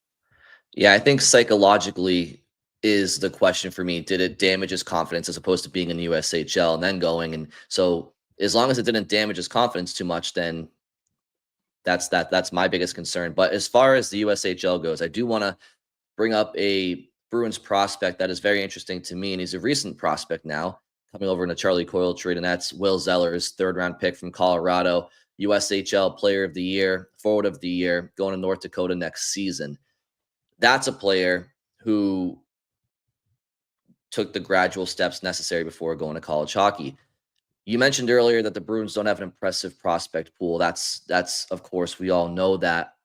Yeah, I think psychologically is the question for me. Did it damage his confidence as opposed to being in the USHL and then going? And so as long as it didn't damage his confidence too much, then that's my biggest concern. But as far as the USHL goes, I do want to bring up a Bruins prospect that is very interesting to me, and he's a recent prospect now, coming over in a Charlie Coyle trade, and that's Will Zellers, 3rd-round pick from Colorado, USHL Player of the Year, Forward of the Year, going to North Dakota next season. That's a player who took the gradual steps necessary before going to college hockey. You mentioned earlier that the Bruins don't have an impressive prospect pool. That's of course, we all know that.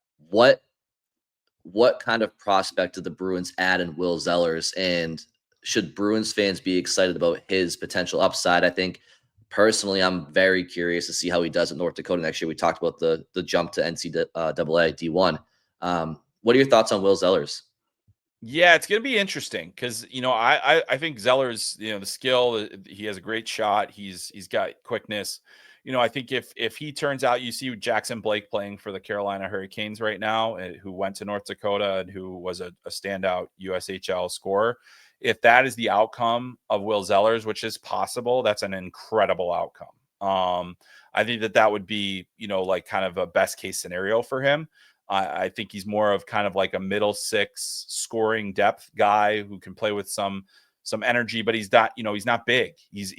What kind of prospect did the Bruins add in Will Zellers, and should Bruins fans be excited about his potential upside? I think personally, I'm very curious to see how he does at North Dakota next year. We talked about the jump to NCAA D1. What are your thoughts on Will Zellers? Yeah, it's going to be interesting because, I think Zellers, the skill, he has a great shot. He's got quickness. I think if he turns out, you see Jackson Blake playing for the Carolina Hurricanes right now, who went to North Dakota and who was a standout USHL scorer. If that is the outcome of Will Zellers, which is possible, that's an incredible outcome. I think that would be, like kind of a best case scenario for him. I think he's more of kind of like a middle six scoring depth guy who can play with some energy, but he's not big. He's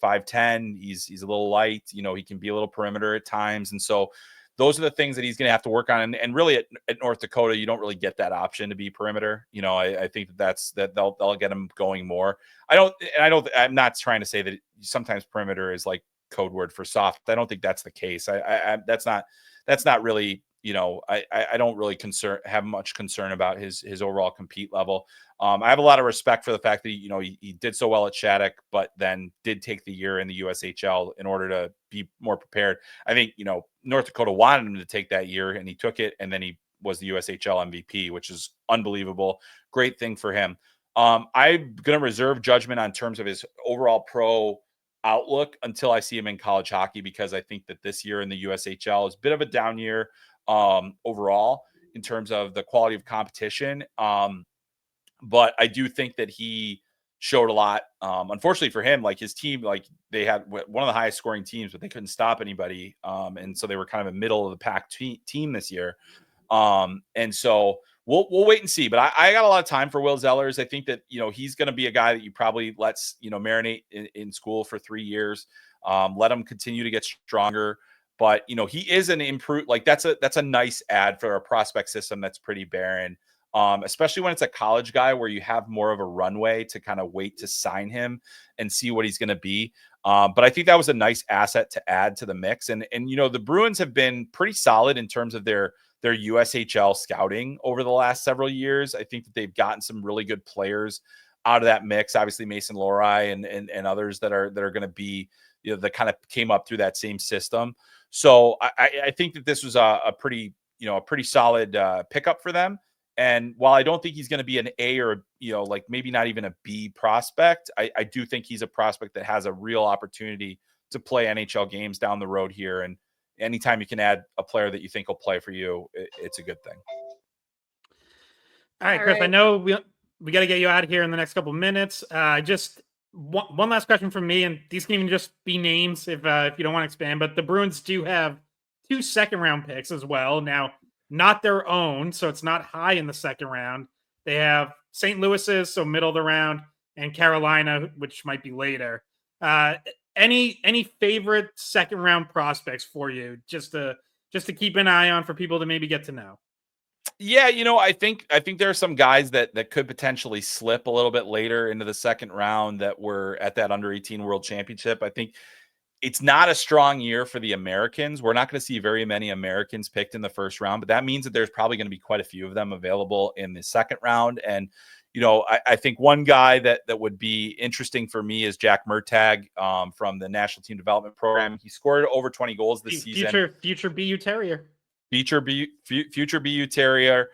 5'10". He's a little light. He can be a little perimeter at times, and so those are the things that he's going to have to work on. And really, at North Dakota, you don't really get that option to be perimeter. I think that they'll get him going more. I'm not trying to say that sometimes perimeter is like code word for soft. I don't think that's the case. That's not really. I don't really have much concern about his overall compete level. I have a lot of respect for the fact that he did so well at Shattuck, but then did take the year in the USHL in order to be more prepared. I think North Dakota wanted him to take that year, and he took it, and then he was the USHL MVP, which is unbelievable. Great thing for him. I'm going to reserve judgment on terms of his overall pro outlook until I see him in college hockey, because I think that this year in the USHL is a bit of a down year overall in terms of the quality of competition. But I do think that he showed a lot. Unfortunately for him, like his team, like they had one of the highest scoring teams, but they couldn't stop anybody. And so they were kind of a middle of the pack team this year. And so we'll wait and see, but I got a lot of time for Will Zellers. I think that, he's going to be a guy that you probably lets, marinate in school for 3 years. Let him continue to get stronger. But, he is an improved, like that's a nice ad for a prospect system that's pretty barren, especially when it's a college guy where you have more of a runway to kind of wait to sign him and see what he's going to be. But I think that was a nice asset to add to the mix. And the Bruins have been pretty solid in terms of their USHL scouting over the last several years. I think that they've gotten some really good players out of that mix. Obviously, Mason Lohrei and others that are going to be, that kind of came up through that same system. So I think that this was a pretty solid pickup for them. And while I don't think he's going to be an A or, like maybe not even a B prospect, I do think he's a prospect that has a real opportunity to play NHL games down the road here. And anytime you can add a player that you think will play for you, it's a good thing. All right, Chris, I know we got to get you out of here in the next couple of minutes. Just one last question from me, and these can even just be names if you don't want to expand, but the Bruins do have 2 second-round picks as well. Now, not their own, so it's not high in the second round. They have St. Louis's, so middle of the round, and Carolina, which might be later. Any favorite second-round prospects for you, just to keep an eye on for people to maybe get to know? Yeah, I think there are some guys that could potentially slip a little bit later into the second round that were at that under 18 World Championship. I think it's not a strong year for the Americans. We're not going to see very many Americans picked in the first round, but that means that there's probably going to be quite a few of them available in the second round. And, I think one guy that would be interesting for me is Jack Murtagh from the National Team Development Program. He scored over 20 goals this season. Future BU Terrier. Future BU Terrier.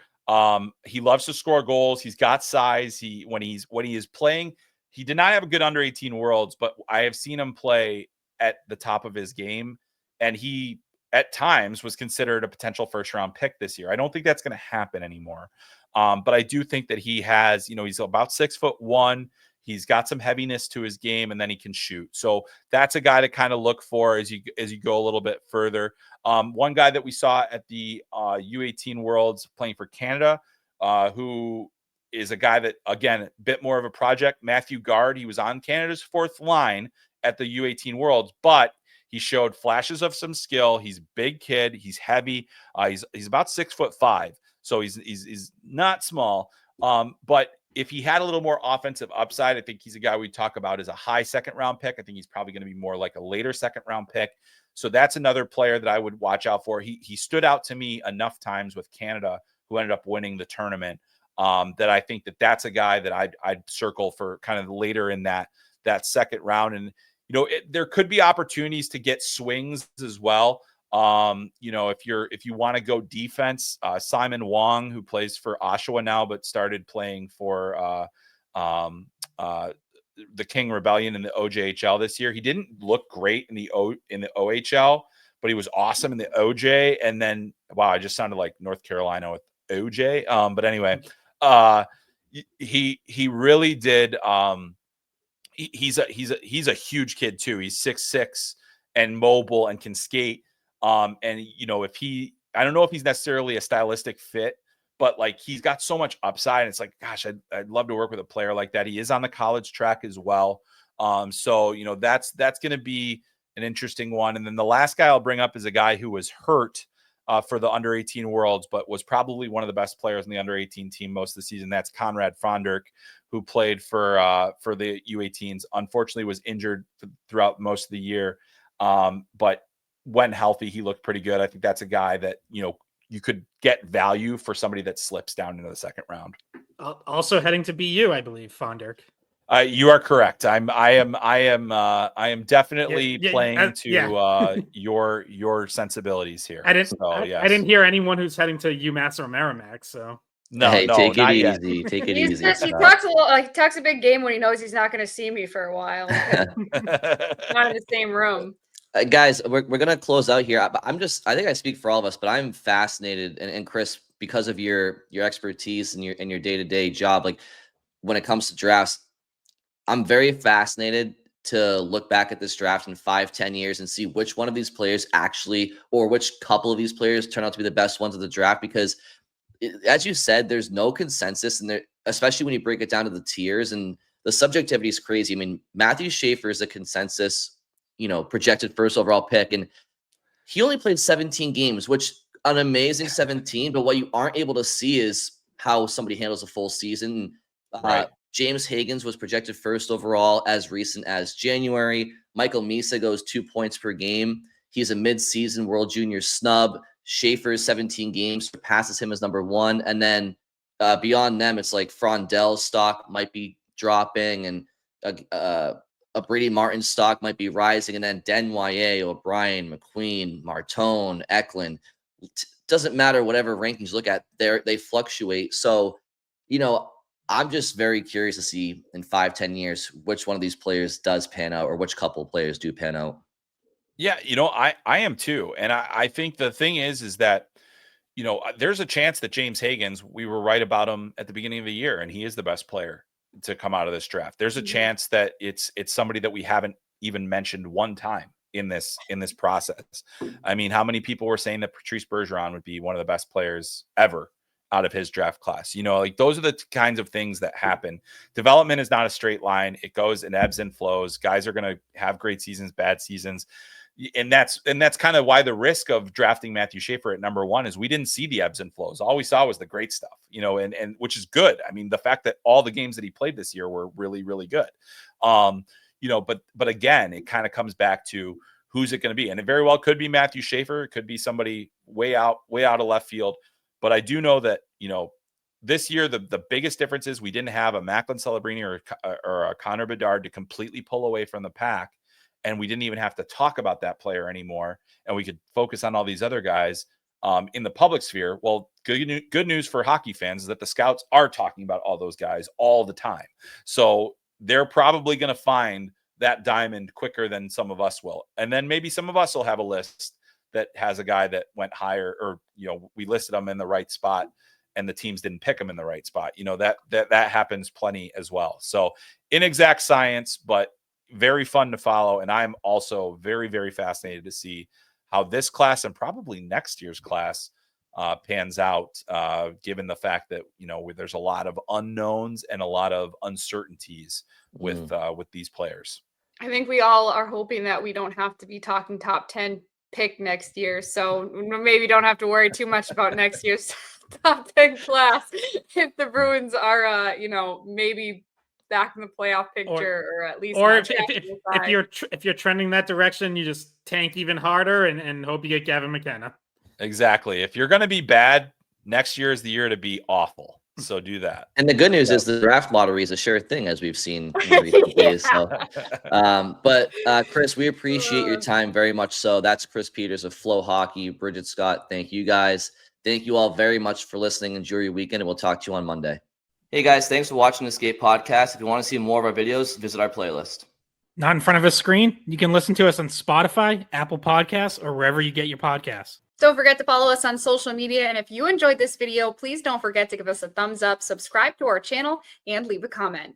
He loves to score goals. He's got size. When he is playing, he did not have a good under 18 Worlds, but I have seen him play at the top of his game, and he at times was considered a potential first round pick this year. I don't think that's going to happen anymore. But I do think that he has, he's about 6'1". He's got some heaviness to his game, and then he can shoot. So that's a guy to kind of look for as you go a little bit further. One guy that we saw at the U18 Worlds playing for Canada, who is a guy that, again, a bit more of a project. Matthew Guard, he was on Canada's fourth line at the U18 Worlds, but he showed flashes of some skill. He's a big kid. He's heavy. He's about 6'5", so he's not small. But if he had a little more offensive upside, I think he's a guy we talk about as a high second-round pick. I think he's probably going to be more like a later second-round pick. So that's another player that I would watch out for. He stood out to me enough times with Canada, who ended up winning the tournament, that I think that's a guy that I'd circle for kind of later in that second round. And there could be opportunities to get swings as well. If you want to go defense, Simon Wong, who plays for Oshawa now, but started playing for the King Rebellion in the OJHL this year. He didn't look great in the OHL, but he was awesome in the OJ. And then, wow, I just sounded like North Carolina with OJ. But anyway, he really did. He's a huge kid too. He's 6'6" and mobile and can skate. I don't know if he's necessarily a stylistic fit, but like he's got so much upside. And it's like, gosh, I'd love to work with a player like that. He is on the college track as well. So that's going to be an interesting one. And then the last guy I'll bring up is a guy who was hurt for the under 18 Worlds, but was probably one of the best players in the under 18 team most of the season. That's Conrad Frondell, who played for the U18s. Unfortunately, was injured throughout most of the year, but when healthy, he looked pretty good. I think that's a guy that you could get value for somebody that slips down into the second round. Also heading to BU, I believe, Frondell. You are correct. I am definitely playing to your sensibilities here. I didn't hear anyone who's heading to UMass or Merrimack. So take it not easy. yet. Take it He easy. talks a big game when he knows he's not going to see me for a while. Not in the same room. Guys, we're gonna close out here. I think I speak for all of us, but I'm fascinated, and Chris, because of your expertise and your day-to-day job, like when it comes to drafts, I'm very fascinated to look back at this draft in 5-10 years and see which one of these players actually, or which couple of these players turn out to be the best ones of the draft. Because as you said, there's no consensus, and there, especially when you break it down to the tiers, and the subjectivity is crazy. I mean, Matthew Schaefer is a consensus, projected first overall pick, and he only played 17 games, which an amazing 17. But what you aren't able to see is how somebody handles a full season. Right. James Higgins was projected first overall as recent as January. Michael Misa goes 2 points per game. He's a mid-season World Junior snub. Schaefer's 17 games surpasses him as number one. And then beyond them, it's like Frondell's stock might be dropping, and a Brady Martin stock might be rising, and then Denwye, O'Brien, McQueen, Martone, Eklund. Doesn't matter whatever rankings you look at, they fluctuate. So, I'm just very curious to see in 5-10 years which one of these players does pan out, or which couple of players do pan out. Yeah, I am too. And I think the thing is that, there's a chance that James Higgins, we were right about him at the beginning of the year, and he is the best player to come out of this draft. There's a chance that it's somebody that we haven't even mentioned one time in this process. I mean, how many people were saying that Patrice Bergeron would be one of the best players ever out of his draft class? Like those are the kinds of things that happen. Development is not a straight line. It goes in ebbs and flows. Guys are going to have great seasons, bad seasons. And that's kind of why the risk of drafting Matthew Schaefer at number one is we didn't see the ebbs and flows. All we saw was the great stuff, and which is good. I mean, the fact that all the games that he played this year were really, really good. But again, it kind of comes back to who's it going to be. And it very well could be Matthew Schaefer. It could be somebody way out of left field. But I do know that, this year, the biggest difference is we didn't have a Macklin Celebrini or a Connor Bedard to completely pull away from the pack. And we didn't even have to talk about that player anymore. And we could focus on all these other guys in the public sphere. Well, good news for hockey fans is that the scouts are talking about all those guys all the time. So they're probably going to find that diamond quicker than some of us will. And then maybe some of us will have a list that has a guy that went higher, or, we listed him in the right spot and the teams didn't pick him in the right spot. That happens plenty as well. So inexact science, but very fun to follow. And I'm also very, very fascinated to see how this class, and probably next year's class, pans out, given the fact that, there's a lot of unknowns and a lot of uncertainties with these players. I think we all are hoping that we don't have to be talking top 10 pick next year. So maybe don't have to worry too much about next year's top 10 class if the Bruins are, maybe back in the playoff picture or at least. Or if you're trending that direction, you just tank even harder and hope you get Gavin McKenna. Exactly. If you're going to be bad, next year is the year to be awful. So do that. And the good news is the draft lottery is a sure thing, as we've seen in recent days. So, but Chris, we appreciate your time very much. So that's Chris Peters of FloHockey, Bridget Scott. Thank you guys. Thank you all very much for listening. Enjoy your weekend, and we'll talk to you on Monday. Hey guys, thanks for watching the Skate Podcast. If you want to see more of our videos, visit our playlist. Not in front of a screen? You can listen to us on Spotify, Apple Podcasts, or wherever you get your podcasts. Don't forget to follow us on social media. And if you enjoyed this video, please don't forget to give us a thumbs up, subscribe to our channel, and leave a comment.